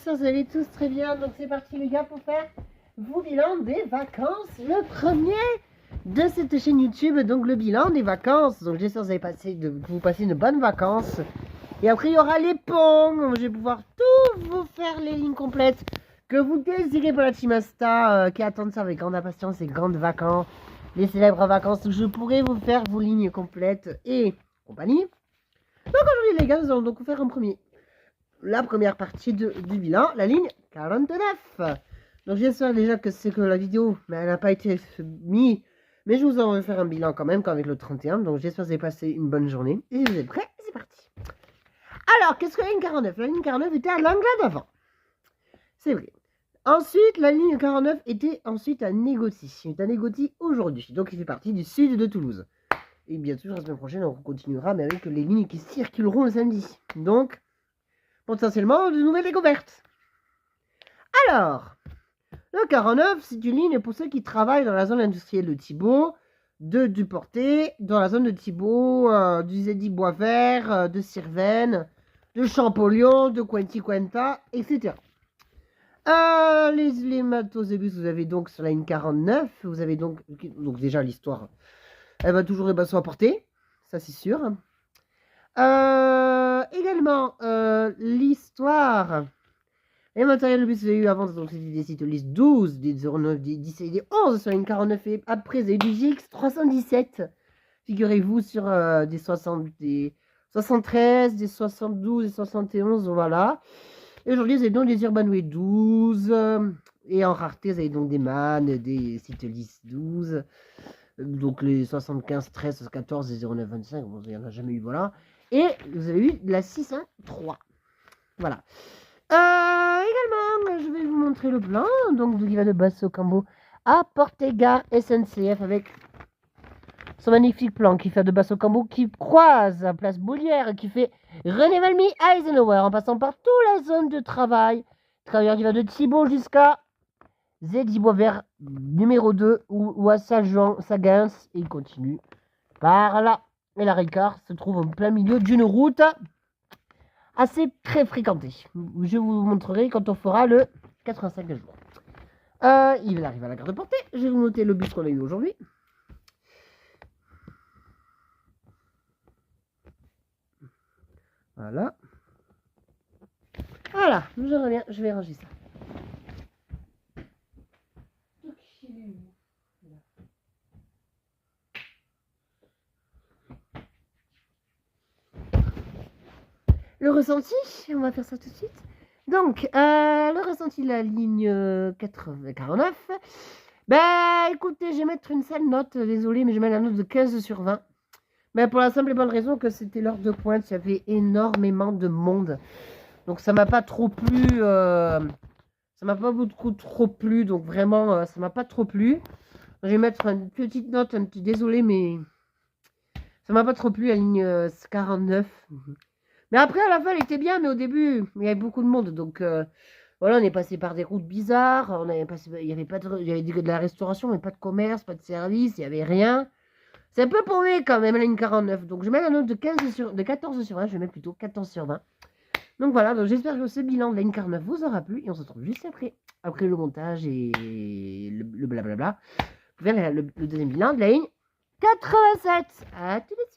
j'espère que vous allez tous très bien. Donc c'est parti les gars pour faire vos bilans des vacances. Le premier de cette chaîne YouTube, donc le bilan des vacances. Donc j'espère que vous passez une bonne vacances. Et après il y aura les ponts. Je vais pouvoir tout vous faire les lignes complètes que vous désirez pour la Team Asta qui attendent ça avec grande impatience et grandes vacances. Les célèbres vacances où je pourrai vous faire vos lignes complètes et compagnie. Donc aujourd'hui les gars, nous allons donc vous faire la première partie du bilan, la ligne 49. Donc j'espère déjà que c'est que la vidéo, mais elle n'a pas été mise. Mais je vous en vais faire un bilan quand même, qu'avec le 31. Donc j'espère que vous avez passé une bonne journée. Et vous êtes prêts? C'est parti. Alors, qu'est-ce que la ligne 49? La ligne 49 était à l'angle d'avant. C'est vrai. Ensuite, la ligne 49 était ensuite à Négoty. Il est à Négoty aujourd'hui. Donc il fait partie du sud de Toulouse. Et bien sûr, la semaine prochaine, on continuera, mais avec les lignes qui circuleront le samedi. Donc, potentiellement, de nouvelles découvertes. Alors, le 49, c'est une ligne pour ceux qui travaillent dans la zone industrielle de Thibault, de Duporté, dans la zone de Thibault, du Zédy Boisvert, de Sirven, de Champollion, de Cuenta, etc. Les matos et bus, vous avez donc sur la ligne 49, vous avez donc déjà l'histoire, elle va toujours les bateaux à portée, ça c'est sûr. Également, l'histoire. Les matériels de bus, vous avez eu avant, donc c'était des sites liste 12, des 09, des 10 et des 11 sur la ligne 49. Et après, vous avez eu du GX 317. Figurez-vous sur des 60, des 73, des 72, des 71, voilà. Et aujourd'hui, vous avez donc des Urbanway 12. Et en rareté, vous avez donc des MAN, des sites liste 12. Donc les 75, 13, 14 et 09, 25, bon, il n'y en a jamais eu, voilà. Et vous avez eu la 603. Voilà. Également, je vais vous montrer le plan. Donc, qui va de Basso-Cambo à Portet-Gare SNCF avec son magnifique plan qui fait de Basso-Cambo qui croise à Place Boulière qui fait René Valmy Eisenhower en passant par toute la zone de travail. Travailleur qui va de Thibault jusqu'à Zédy Boisvert numéro 2 ou à Saint-Jean-Sagins et il continue par là. Et la Ricard se trouve en plein milieu d'une route assez très fréquentée. Je vous montrerai quand on fera le 85 jours. Il arrive à la gare de Portée. Je vais vous noter le bus qu'on a eu aujourd'hui. Voilà. Voilà, je reviens, je vais ranger ça. Le ressenti, on va faire ça tout de suite. Donc, le ressenti de la ligne 49. Ben, écoutez, je vais mettre une sale note. Désolé, mais je mets la note de 15 sur 20. Mais pour la simple et bonne raison que c'était l'heure de pointe. Il y avait énormément de monde. Donc, ça m'a pas trop plu. Ça m'a pas beaucoup trop plu. Donc, vraiment, ça m'a pas trop plu. Je vais mettre une petite note, un petit désolé, mais ça m'a pas trop plu, la ligne 49. Mais après, à la fin, elle était bien, mais au début, il y avait beaucoup de monde. Donc, voilà, on est passé par des routes bizarres. Il y avait de la restauration, mais pas de commerce, pas de service, il n'y avait rien. C'est un peu paumé quand même, la ligne 49. Donc, je mets la note de 14 sur 20. Je vais mettre plutôt 14 sur 20. Donc, voilà, donc j'espère que ce bilan de la ligne 49 vous aura plu. Et on se retrouve juste après le montage et le blablabla. Pour faire le deuxième bilan de la ligne 87. À tout de suite.